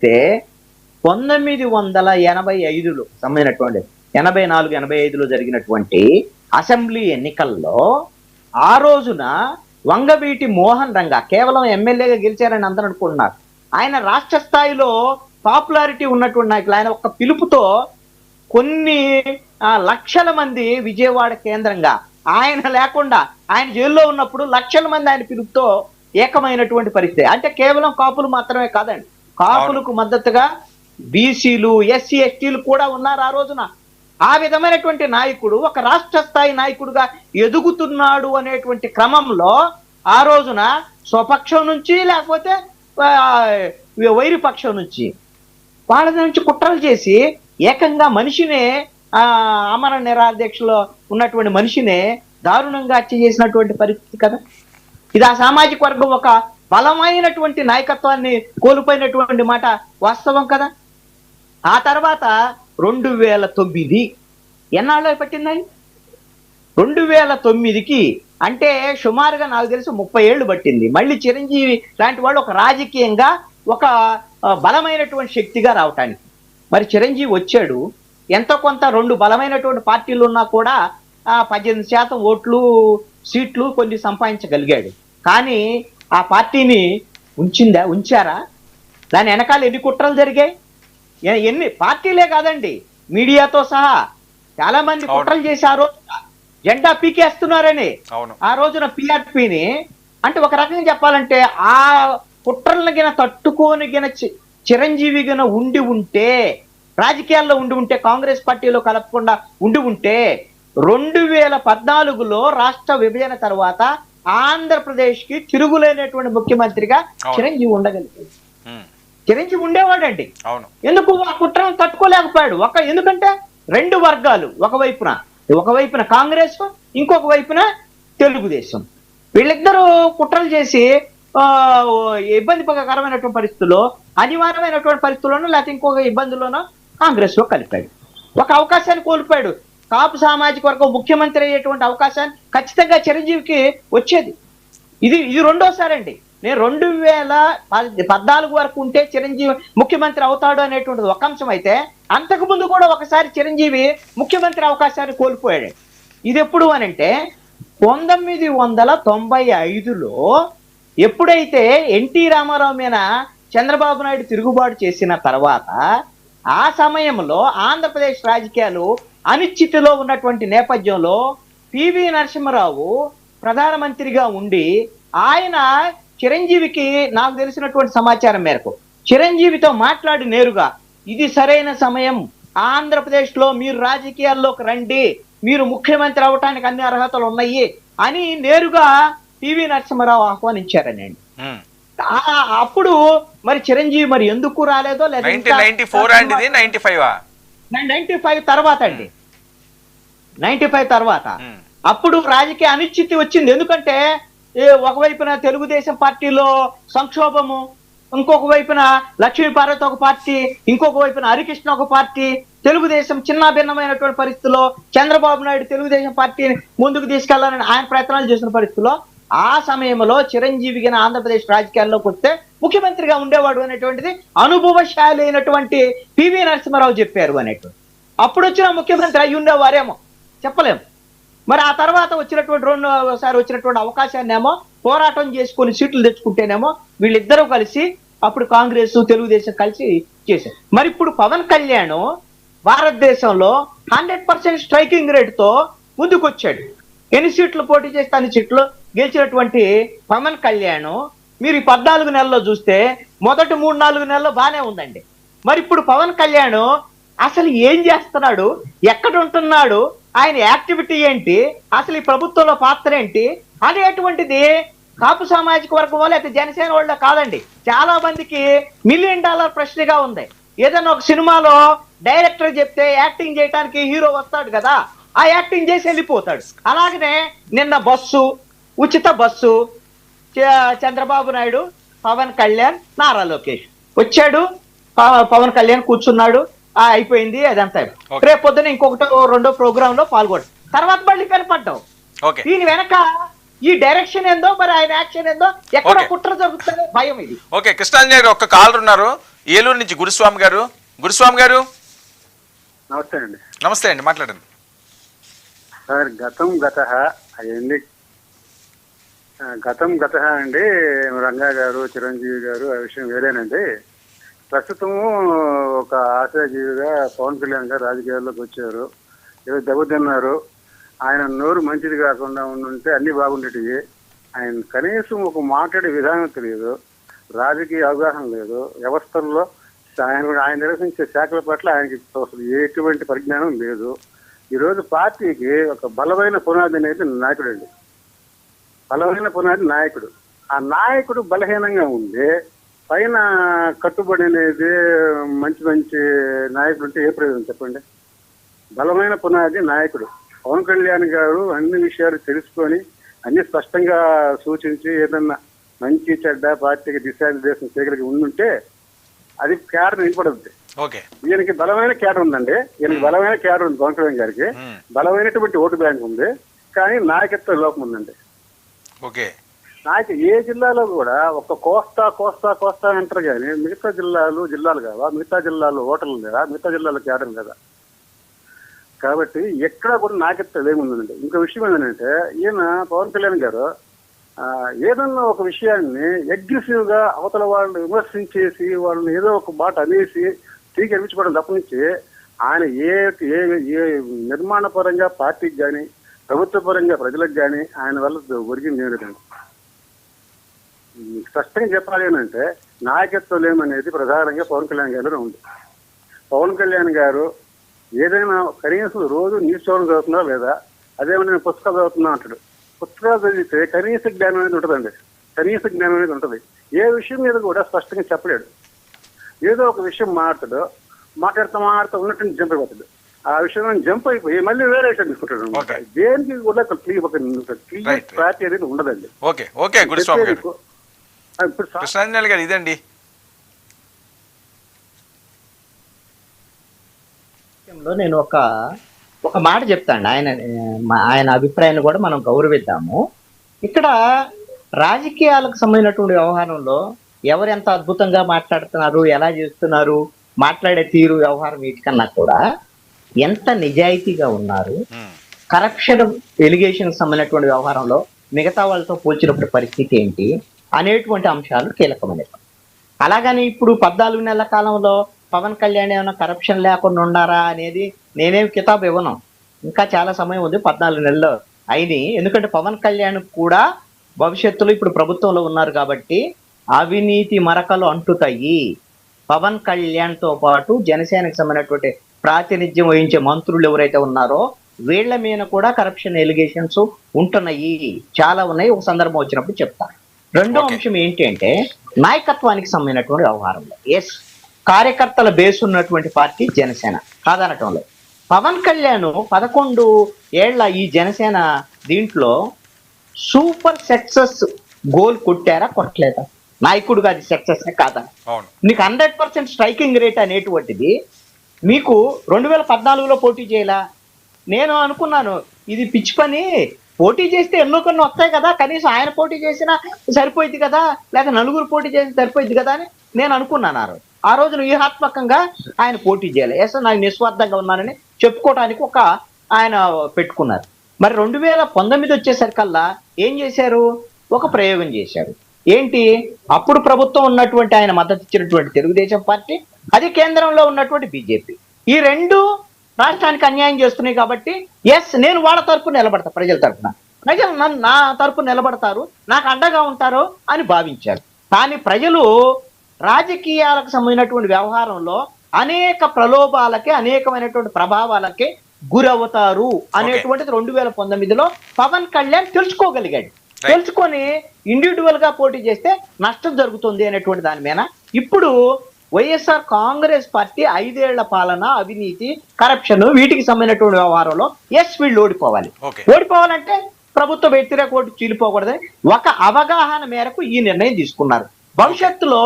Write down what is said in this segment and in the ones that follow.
పరిస్థితే 1985లో సంబంధించినటువంటి 84-85లో జరిగినటువంటి అసెంబ్లీ ఎన్నికల్లో ఆ రోజున వంగవీటి మోహన్ రంగా కేవలం ఎమ్మెల్యేగా గెలిచారని అందరూ అనుకుంటున్నారు. ఆయన రాష్ట్ర స్థాయిలో పాపులారిటీ ఉన్నటువంటి నాయకులు. ఆయన ఒక పిలుపుతో కొన్ని లక్షల మంది విజయవాడ కేంద్రంగా, ఆయన లేకుండా ఆయన జైల్లో ఉన్నప్పుడు లక్షల మంది ఆయన పిలుపుతో ఏకమైనటువంటి పరిస్థితి. అంటే కేవలం కాపులు మాత్రమే కాదండి, కాపులకు మద్దతుగా బీసీలు, ఎస్సీ, ఎస్టీలు కూడా ఉన్నారు ఆ రోజున. ఆ విధమైనటువంటి నాయకుడు ఒక రాష్ట్ర స్థాయి నాయకుడుగా ఎదుగుతున్నాడు అనేటువంటి క్రమంలో ఆ రోజున స్వపక్షం నుంచి లేకపోతే వైరి పక్షం నుంచి వాళ్ళ నుంచి కుట్రలు చేసి ఏకంగా మనిషినే ఆమరణ నిరాధ్యక్షలో ఉన్నటువంటి మనిషినే దారుణంగా హత్య చేసినటువంటి పరిస్థితి కదా. ఇది ఆ సామాజిక వర్గం ఒక బలమైనటువంటి నాయకత్వాన్ని కోల్పోయినటువంటి మాట వాస్తవం కదా. ఆ తర్వాత 2009 ఎన్నాళ్ళు పట్టిందండి? 2009కి అంటే సుమారుగా నాకు తెలిసి 30 ఏళ్ళు పట్టింది. మళ్ళీ చిరంజీవి లాంటి వాళ్ళు ఒక రాజకీయంగా ఒక బలమైనటువంటి శక్తిగా రావటానికి. మరి చిరంజీవి వచ్చాడు, ఎంతో కొంత 2 బలమైనటువంటి పార్టీలు ఉన్నా కూడా 18% ఓట్లు సీట్లు కొన్ని సంపాదించగలిగాడు. కానీ ఆ పార్టీని ఉంచారా? దాని వెనకాల ఎన్ని కుట్రలు జరిగాయి? ఎన్ని పార్టీలే కాదండి, మీడియాతో సహా చాలా మంది కుట్రలు చేసి ఆ రోజు జెండా పీకేస్తున్నారని ఆ రోజున పిఆర్పిని. అంటే ఒక రకంగా చెప్పాలంటే ఆ కుట్రలను గిన తట్టుకోని గిన చిరంజీవి గిన ఉండి ఉంటే, రాజకీయాల్లో ఉండి ఉంటే, కాంగ్రెస్ పార్టీలో కలపకుండా ఉండి ఉంటే 2014లో రాష్ట్ర విభజన తర్వాత ఆంధ్రప్రదేశ్ కి తిరుగులేనటువంటి ముఖ్యమంత్రిగా చిరంజీవి ఉండగలిగాడు. చిరంజీవి ఉండేవాడండి. ఎందుకు ఆ కుట్రను తట్టుకోలేకపోయాడు? ఎందుకంటే 2 వర్గాలు, ఒకవైపున కాంగ్రెస్, ఇంకొక వైపున తెలుగుదేశం, వీళ్ళిద్దరూ కుట్రలు చేసి ఇబ్బందికరమైనటువంటి పరిస్థితుల్లో, అనివార్యమైనటువంటి పరిస్థితుల్లోనూ లేకపోతే ఇంకొక ఇబ్బందుల్లోనూ కాంగ్రెస్ లో కలిపాడు. ఒక అవకాశాన్ని కోల్పోయాడు. కాపు సామాజిక వర్గం ముఖ్యమంత్రి అయ్యేటువంటి అవకాశాన్ని ఖచ్చితంగా చిరంజీవికి వచ్చేది. ఇది రెండోసారి అండి. నేను 2014 వరకు ఉంటే చిరంజీవి ముఖ్యమంత్రి అవుతాడు అనేటువంటిది ఒక అంశం అయితే, అంతకు ముందు కూడా ఒకసారి చిరంజీవి ముఖ్యమంత్రి అవకాశాన్ని కోల్పోయాడు. ఇది ఎప్పుడు అనంటే 1995లో ఎప్పుడైతే ఎన్టీ రామారావు మీద చంద్రబాబు నాయుడు తిరుగుబాటు చేసిన తర్వాత, ఆ సమయంలో ఆంధ్రప్రదేశ్ రాజకీయాలు అనిశ్చితిలో ఉన్నటువంటి నేపథ్యంలో పివి నరసింహారావు ప్రధానమంత్రిగా ఉండి ఆయన చిరంజీవికి, నాకు తెలిసినటువంటి సమాచారం మేరకు, చిరంజీవితో మాట్లాడి నేరుగా ఇది సరైన సమయం, ఆంధ్రప్రదేశ్ లో మీరు రాజకీయాల్లోకి రండి, మీరు ముఖ్యమంత్రి అవటానికి అన్ని అర్హతలు ఉన్నాయి అని నేరుగా పివి నరసింహారావు ఆహ్వానించారని. అప్పుడు మరి చిరంజీవి మరి ఎందుకు రాలేదో, లేదా 95 తర్వాత అండి, 95 తర్వాత అప్పుడు రాజకీయ అనిశ్చితి వచ్చింది. ఎందుకంటే ఒకవైపున తెలుగుదేశం పార్టీలో సంక్షోభము, ఇంకొక వైపున లక్ష్మీపార్వతి ఒక పార్టీ, ఇంకొక వైపున హరికృష్ణ ఒక పార్టీ, తెలుగుదేశం చిన్న భిన్నమైనటువంటి పరిస్థితుల్లో చంద్రబాబు నాయుడు తెలుగుదేశం పార్టీని ముందుకు తీసుకెళ్లాలని ఆయన ప్రయత్నాలు చేసిన పరిస్థితుల్లో ఆ సమయంలో చిరంజీవి గిన ఆంధ్రప్రదేశ్ రాజకీయాల్లోకి వస్తే ముఖ్యమంత్రిగా ఉండేవాడు అనేటువంటిది అనుభవశాలి అయినటువంటి పివి నరసింహారావు చెప్పారు అనేటువంటి. అప్పుడు వచ్చిన ముఖ్యమంత్రి అయి ఉండేవారేమో చెప్పలేము. మరి ఆ తర్వాత రెండోసారి వచ్చినటువంటి అవకాశాన్ని ఏమో పోరాటం చేసుకొని సీట్లు తెచ్చుకుంటేనేమో వీళ్ళిద్దరూ కలిసి అప్పుడు కాంగ్రెస్, తెలుగుదేశం కలిసి చేశారు. మరి ఇప్పుడు పవన్ కళ్యాణ్ భారతదేశంలో 100% స్ట్రైకింగ్ రేటుతో ముందుకు వచ్చాడు. ఎన్ని సీట్లు పోటీ చేస్తే అన్ని సీట్లు గెలిచినటువంటి పవన్ కళ్యాణ్ మీరు ఈ 14 నెలల్లో చూస్తే మొదటి 3-4 నెలల్లో బాగానే ఉందండి. మరి ఇప్పుడు పవన్ కళ్యాణ్ అసలు ఏం చేస్తున్నాడు, ఎక్కడ ఉంటున్నాడు, ఆయన యాక్టివిటీ ఏంటి, అసలు ఈ ప్రభుత్వంలో పాత్ర ఏంటి అనేటువంటిది కాపు సామాజిక వర్గం వాళ్ళు అయితే జనసేన వాళ్ళ కాదండి, చాలా మందికి $1 మిలియన్ ప్రశ్నగా ఉంది. ఏదైనా ఒక సినిమాలో డైరెక్టర్ చెప్తే యాక్టింగ్ చేయడానికి హీరో వస్తాడు కదా, ఆ యాక్టింగ్ చేసి వెళ్ళిపోతాడు. అలాగనే నిన్న ఉచిత బస్సు చంద్రబాబు నాయుడు, పవన్ కళ్యాణ్, నారా లోకేష్ వచ్చాడు, పవన్ కళ్యాణ్ కూర్చున్నాడు, అయిపోయింది అదంతా. రేపు పొద్దున ఇంకొకటో 2వ ప్రోగ్రామ్ లో పాల్గొడు, తర్వాత మళ్ళీ కనపడ్డావు. దీని వెనక ఈ డైరెక్షన్ ఏందో, మరి ఆయన యాక్షన్ ఏందో, ఎక్కడ కుట్ర జరుగుతుందో భయం ఇది. ఓకే, కృష్ణాంజనేయ గారు ఒక్క కాలర్ ఉన్నారు, ఏలూరు నుంచి గురుస్వామి గారు. గురుస్వామి గారు నమస్తే అండి. నమస్తే అండి, మాట్లాడండి సార్. గతం గత అండి. రంగా గారు, చిరంజీవి గారు ఆ విషయం వేరేనండి. ప్రస్తుతం ఒక ఆశాజీవిగా పవన్ కళ్యాణ్ గారు రాజకీయాల్లోకి వచ్చారు. ఏదో దెబ్బతిన్నారు. ఆయన నోరు మంచిది కాకుండా ఉండుంటే అన్ని బాగుండేటివి. ఆయన కనీసం ఒక మాట్లాడే విధానం తెలియదు, రాజకీయ అవగాహన లేదు, వ్యవస్థల్లో ఆయన నిర్వహించే శాఖల పట్ల ఆయనకి అసలు ఎటువంటి పరిజ్ఞానం లేదు. ఈరోజు పార్టీకి ఒక బలమైన పునాది అనేది నాయకుడు అండి. బలమైన పునాది నాయకుడు. ఆ నాయకుడు బలహీనంగా ఉండి పైన కట్టుబడి అనేది మంచి మంచి నాయకుడు ఉంటే ఏ ప్రయోజనం చెప్పండి? బలమైన పునాది నాయకుడు. పవన్ కళ్యాణ్ గారు అన్ని విషయాలు తెలుసుకొని అన్ని స్పష్టంగా సూచించి ఏదన్నా మంచి చెడ్డ పార్టీకి దిశానిర్దేశం చేయగలిగి ఉండుంటే అది క్యాడర్ నిలబడుద్ది. ఈయనకి బలమైన క్యాడర్ ఉందండి. ఈయనకి బలమైన క్యాడర్ ఉంది. పవన్ కళ్యాణ్ గారికి బలమైనటువంటి ఓటు బ్యాంక్ ఉంది, కానీ నాయకత్వ లోపం ఉందండి. ఏ జిల్లాలో కూడా ఒక కోస్తా అంటారు, కానీ మిగతా జిల్లాలు కావా, మిగతా జిల్లాలో ఓటర్లు లేదా, మిగతా జిల్లాలో క్యాడర్ లేదా? కాబట్టి ఎక్కడ కూడా నాయకత్వం ఏముందండి. ఇంకో విషయం ఏంటంటే, ఈయన పవన్ కళ్యాణ్ గారు ఏదన్నా ఒక విషయాన్ని అగ్రెసివ్ గా అవతల వాళ్ళని విమర్శించేసి వాళ్ళని ఏదో ఒక మాట అనేసి తిరిగి అనిపించుకోవడం తప్ప నుంచి ఆయన ఏ నిర్మాణ పరంగా పార్టీకి కానీ ప్రభుత్వ పరంగా ప్రజలకు కానీ ఆయన వల్ల ఒరిగింది లేదండి. స్పష్టంగా చెప్పాలి ఏంటంటే, నాయకత్వం లేమనేది ప్రధానంగా పవన్ కళ్యాణ్ గారిలో ఉంది. పవన్ కళ్యాణ్ గారు ఏదైనా కనీసం రోజు న్యూస్ ఛానల్ చదువుతున్నా లేదా, అదేమన్నా నేను పుస్తకాలు చదువుతున్నా అంటాడు. పుస్తకాలు చదివితే కనీస జ్ఞానం అనేది ఉంటుందండి. కనీస జ్ఞానం అనేది ఉంటుంది. ఏ విషయం మీద కూడా స్పష్టంగా చెప్పలేడు. ఏదో ఒక విషయం మాట్లాడుతూ ఉన్నట్టు జంప్ అయిపోతాడు. ఆ విషయం జంప్ అయిపోయి మళ్ళీ వేరే విషయం తీసుకుంటాడు. దేనికి కూడా క్లియర్ క్లారిటీ అనేది ఉండదండి. ఇదండి నేను ఒక మాట చెప్తాను. ఆయన అభిప్రాయాన్ని కూడా మనం గౌరవిద్దాము. ఇక్కడ రాజకీయాలకు సంబంధించినటువంటి వ్యవహారంలో ఎవరు ఎంత అద్భుతంగా మాట్లాడుతున్నారు, ఎలా చేస్తున్నారు, మాట్లాడే తీరు, వ్యవహారం వీటికన్నా కూడా ఎంత నిజాయితీగా ఉన్నారు, కరప్షన్ ఎలిగేషన్ సంబంధించినటువంటి వ్యవహారంలో మిగతా వాళ్ళతో పోల్చినప్పుడు పరిస్థితి ఏంటి అనేటువంటి అంశాలు కీలకమైనవి. అలాగని ఇప్పుడు 14 నెలల కాలంలో పవన్ కళ్యాణ్ ఏమైనా కరప్షన్ లేకుండా ఉండారా అనేది నేనేం కితాబు ఇవ్వను. ఇంకా చాలా సమయం ఉంది, 14 నెలలు అయినాయి. ఎందుకంటే పవన్ కళ్యాణ్ కూడా భవిష్యత్తులో ఇప్పుడు ప్రభుత్వంలో ఉన్నారు కాబట్టి అవినీతి మరకలు అంటుతాయి. పవన్ కళ్యాణ్ తో పాటు జనసేనకు సంబంధించినటువంటి ప్రాతినిధ్యం వహించే మంత్రులు ఎవరైతే ఉన్నారో వీళ్ల మీద కూడా కరప్షన్ ఎలిగేషన్స్ ఉంటున్నాయి, చాలా ఉన్నాయి. ఒక సందర్భం వచ్చినప్పుడు చెప్తాను. రెండో అంశం ఏంటి అంటే, నాయకత్వానికి సంబంధించినటువంటి వ్యవహారంలో కార్యకర్తల బేస్ ఉన్నటువంటి పార్టీ జనసేన కాదనటంలో పవన్ కళ్యాణ్ 11 ఏళ్ల ఈ జనసేన దీంట్లో సూపర్ సక్సెస్ గోల్ కొట్టారా, కొట్టలేదా? నాయకుడుగా అది సక్సెస్ కాదా? మీకు 100% స్ట్రైకింగ్ రేట్ అనేటువంటిది మీకు 2014లో పోటీ చేయాలా? నేను అనుకున్నాను ఇది పిచ్చి పని, పోటీ చేస్తే ఎన్నో కొన్ని వస్తాయి కదా, కనీసం ఆయన పోటీ చేసినా సరిపోయింది కదా, లేదా నలుగురు పోటీ చేసి సరిపోయింది కదా అని నేను అనుకున్నాను. ఆ రోజున వ్యూహాత్మకంగా ఆయన పోటీ చేయాలి, నాకు నిస్వార్థంగా ఉన్నానని చెప్పుకోవడానికి ఆయన పెట్టుకున్నారు. మరి 2019 వచ్చేసరికల్లా ఏం చేశారు? ఒక ప్రయోగం చేశారు. ఏంటి? అప్పుడు ప్రభుత్వం ఉన్నటువంటి ఆయన మద్దతు ఇచ్చినటువంటి తెలుగుదేశం పార్టీ, అది కేంద్రంలో ఉన్నటువంటి బీజేపీ, ఈ రెండు రాష్ట్రానికి అన్యాయం చేస్తున్నాయి కాబట్టి నేను వాళ్ళ తరపున నిలబడతా, ప్రజల తరపున, ప్రజలు నా తరపున నిలబడతారు, నాకు అండగా ఉంటారు అని భావించారు. కానీ ప్రజలు రాజకీయాలకు సంబంధించినటువంటి వ్యవహారంలో అనేక ప్రలోభాలకి, అనేకమైనటువంటి ప్రభావాలకి గురవుతారు అనేటువంటిది 2019లో పవన్ కళ్యాణ్ తెలుసుకోగలిగాడు. తెలుసుకొని ఇండివిజువల్ గా పోటీ చేస్తే నష్టం జరుగుతుంది అనేటువంటి దాని మీద ఇప్పుడు వైఎస్ఆర్ కాంగ్రెస్ పార్టీ 5 ఏళ్ల పాలన, అవినీతి, కరప్షన్ వీటికి సంబంధించినటువంటి వ్యవహారంలో వీళ్ళు ఓడిపోవాలంటే ప్రభుత్వ వ్యతిరేక ఓటు చీలిపోకూడదని ఒక అవగాహన మేరకు ఈ నిర్ణయం తీసుకున్నారు. భవిష్యత్తులో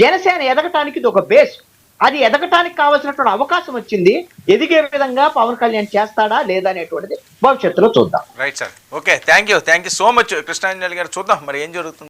జనసేన ఎదగటానికి ఇది ఒక బేస్. అది ఎదగటానికి కావాల్సినటువంటి అవకాశం వచ్చింది. ఎదిగే విధంగా పవన్ కళ్యాణ్ చేస్తాడా లేదా అనేటువంటిది భవిష్యత్తులో చూద్దాం. Right sir, okay, thank you so much Krishnanjali గారు. చూద్దాం మరి ఏం జరుగుతుంది.